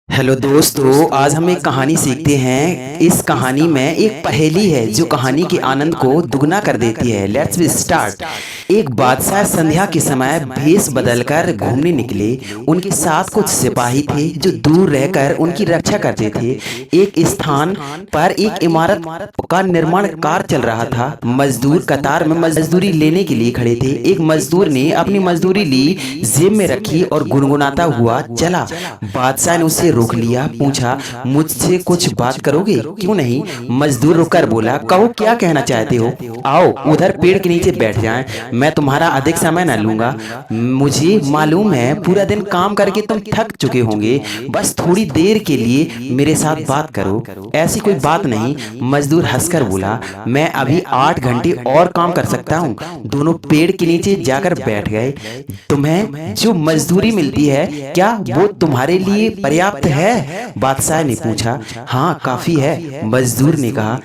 Hello दोस्तों, आज हम एक कहानी सीखते हैं। इस कहानी में एक पहेली है जो कहानी के आनंद को दुगना कर देती है। Let's be start. एक बादशाह संध्या के समय भेष बदलकर घूमने निकले। उनके साथ कुछ सिपाही थे जो दूर रहकर उनकी रक्षा करते थे। एक स्थान पर एक इमारत का निर्माण कार्य चल रहा था। मजदूर कतार में मजदूरी लेने के लिए खड़े थे। एक मजदूर ने अपनी मजदूरी ली, जेब में रखी और गुनगुनाता हुआ चला। बादशाह ने उसे रोक लिया, पूछा, मुझसे कुछ बात करोगे? क्यों नहीं? मजदूर रुककर बोला, कहो क्या कहना चाहते हो? आओ उधर पेड़ के नीचे बैठ जाएं, मैं तुम्हारा अधिक समय न लूंगा। मुझे मालूम है पूरा दिन काम करके तुम थक चुके होंगे, बस थोड़ी देर के लिए मेरे साथ बात करो। ऐसी कोई बात नहीं, मजदूर हंसकर बोला, मैं अभी 8 घंटे और काम कर सकता हूँ। दोनों पेड़ के नीचे जाकर बैठ गए। तुम्हें जो मजदूरी मिलती है क्या वो तुम्हारे लिए पर्याप्त है? बादशाह ने पूछा। हाँ, काफी है, मजदूर ने कहा।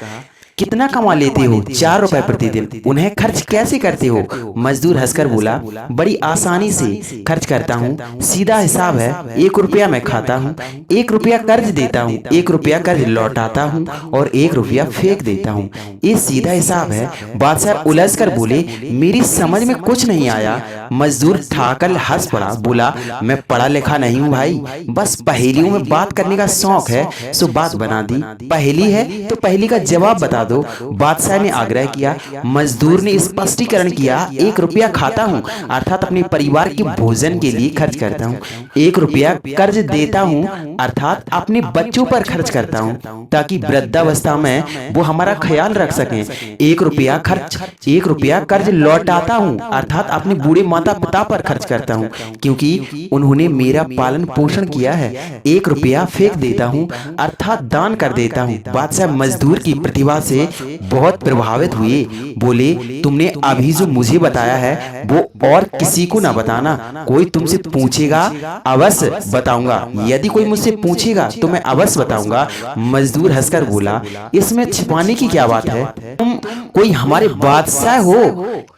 कितना कमा लेते हो? 4 रुपए प्रतिदिन। उन्हें खर्च कैसे करते हो? मजदूर हंसकर बोला, बड़ी आसानी से खर्च करता हूँ, सीधा हिसाब है। 1 रुपया मैं खाता हूँ, 1 रुपया कर्ज देता हूँ, 1 रुपया कर्ज लौटाता हूँ और 1 रुपया फेंक देता हूँ। ये सीधा हिसाब है। बादशाह उलझ कर बोले, मेरी समझ में कुछ नहीं आया। मजदूर ठाकर हंस पड़ा, बोला, मैं पढ़ा लिखा नहीं हूँ भाई, बस पहेलियों में बात करने का शौक है, सो बात बना दी। पहेली है तो पहेली का जवाब बता दो, बादशाह ने आग्रह किया। मजदूर ने स्पष्टीकरण किया, 1 रुपया खाता हूँ अर्थात अपने परिवार के भोजन के लिए खर्च करता हूँ। 1 रुपया कर्ज देता हूँ अर्थात अपने बच्चों पर खर्च करता हूँ ताकि वृद्धावस्था में वो हमारा ख्याल रख सकें। 1 रुपया कर्ज लौटाता हूँ अर्थात अपने बूढ़े माता पिता पर खर्च करता हूँ क्योंकि उन्होंने मेरा पालन पोषण किया है। 1 रुपया फेंक देता हूँ अर्थात दान कर देता हूँ। बादशाह मजदूर की प्रतिभा से बहुत प्रभावित हुए। बोले, तुमने अभी जो मुझे बताया है वो और किसी को ना बताना। कोई तुमसे पूछेगा अवश्य बताऊंगा, यदि कोई मुझसे पूछेगा तो मैं अवश्य बताऊंगा। मजदूर हंसकर बोला, इसमें छिपाने की क्या बात है? तुम कोई हमारे बादशाह हो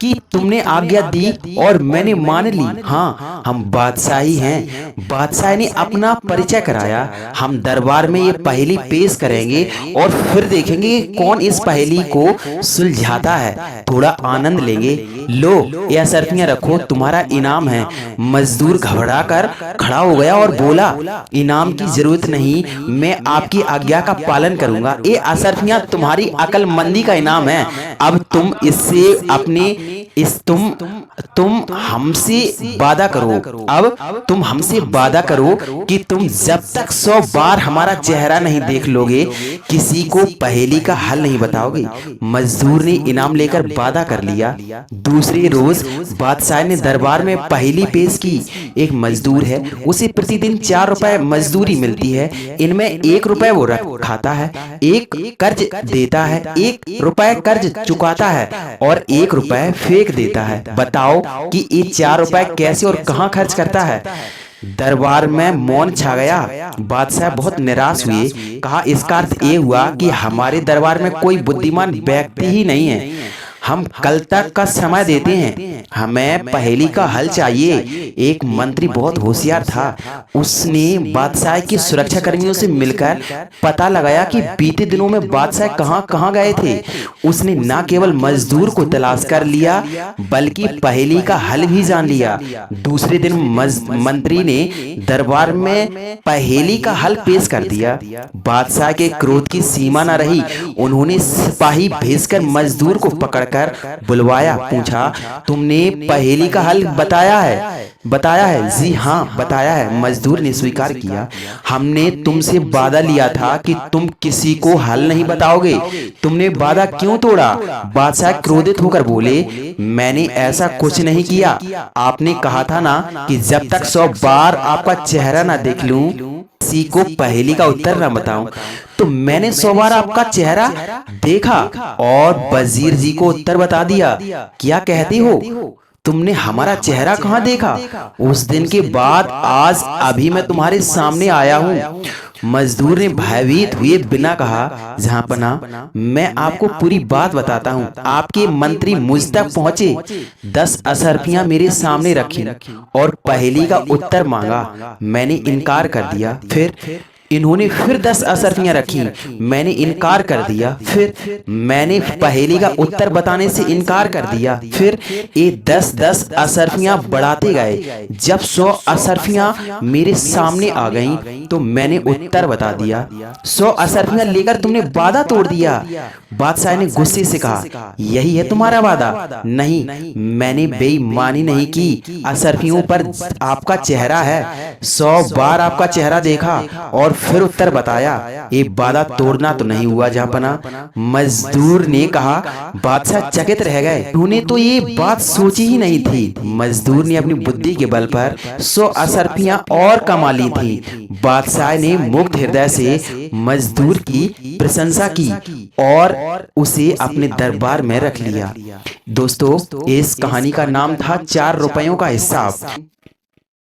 कि तुमने आज्ञा दी और मैंने मान ली? हाँ, हम बादशाह ही हैं। बादशाह ने अपना परिचय कराया। हम दरबार में ये पहेली पेश करेंगे और फिर देखेंगे कौन इस पहेली को सुलझाता है। थोड़ा आनंद लेंगे। लो, यह शर्तियां रखो, तुम्हारा इनाम है। मजदूर घबरा कर खड़ा हो गया और बोला, इनाम की जरूरत नहीं, मैं आपकी आज्ञा का पालन करूंगा। ये अशर्तियां तुम्हारी अक्लमंदी का इनाम है। अब तुम इससे अपने तुम हमसे वादा करो। अब तुम हमसे वादा करो कि तुम जब तक 100 बार हमारा चेहरा नहीं देख लोगे किसी को पहेली का हल नहीं बताओगे। मजदूर ने इनाम लेकर वादा कर लिया। दूसरे रोज बादशाह ने दरबार में पहेली पेश की। एक मजदूर है, उसे प्रतिदिन 4 रुपए मजदूरी मिलती है। इनमें 1 रुपए वो खाता है, 1 कर्ज देता है, 1 रुपए कर्ज चुकाता है और 1 रुपए फेंक देता है। बताओ कि ये 4 रुपए कैसे और कहाँ खर्च करता है? दरबार में मौन छा गया। बादशाह बहुत निराश हुए। कहा, इसका अर्थ ये हुआ कि हमारे दरबार में कोई बुद्धिमान व्यक्ति ही नहीं है। हम कल तक का समय देते हैं, हमें पहेली का हल चाहिए। एक मंत्री बहुत होशियार था। उसने बादशाह के सुरक्षा कर्मियों से मिलकर पता लगाया कि बीते दिनों में बादशाह कहाँ गए थे। उसने न केवल मजदूर को तलाश कर लिया बल्कि पहेली का हल भी जान लिया। दूसरे दिन मंत्री ने दरबार में पहेली का हल पेश कर दिया। बादशाह के क्रोध की सीमा न रही। उन्होंने सिपाही भेजकर मजदूर को पकड़कर बुलवाया। पूछा, तुमने पहेली का हल बताया है? जी हाँ, बताया है, मजदूर ने स्वीकार किया। हमने तुमसे वादा लिया था कि तुम किसी को हल नहीं बताओगे, तुमने वादा क्यों तोड़ा? बादशाह क्रोधित होकर बोले, मैंने ऐसा कुछ नहीं किया। आपने कहा था ना कि जब तक 100 बार आपका चेहरा ना देख लूं किसी को पहेली का उत्तर न बताऊं। तो मैंने 100 बार आपका चेहरा देखा और वजीर जी को उत्तर बता दिया। क्या कहते हो? तुमने हमारा चेहरा कहाँ देखा? उस दिन के बाद आज अभी मैं तुम्हारे सामने आया हूँ। मजदूर ने भयभीत हुए बिना कहा, जहाँपना, मैं आपको पूरी बात बताता हूँ। आपके मंत्री मुझ तक पहुंचे, 10 अशर्फियां मेरे सामने रखी और पहेली का उत्तर मांगा। मैंने इनकार कर दिया। फिर इन्होंने फिर 10 अशर्फियां रखी। मैंने इनकार कर दिया। फिर मैंने पहेली का उत्तर बताने से इनकार कर दिया। फिर ये 10-10 अशर्फियां बढ़ाते गए। जब 100 अशर्फियां मेरे सामने आ गईं तो मैंने उत्तर बता दिया। 100 अशर्फियां लेकर तुमने वादा तोड़ दिया। बादशाह ने गुस्से से कहा, यही है तुम्हारा वादा? नहीं, मैंने बेईमानी नहीं की। अशर्फियों पर आपका चेहरा है, 100 बार आपका चेहरा देखा और फिर उत्तर बताया। ये वादा तोड़ना तो नहीं हुआ जहांपना। मजदूर ने कहा। बादशाह चकित रह गए। उन्होंने तो ये बात सोची ही नहीं थी। मजदूर ने अपनी बुद्धि के बल पर 100 अशर्फियां और कमा ली थी। बादशाह ने मुक्त हृदय से मजदूर की प्रशंसा की और उसे अपने दरबार में रख लिया। दोस्तों, इस कहानी का नाम था 4 रुपयों का हिसाब।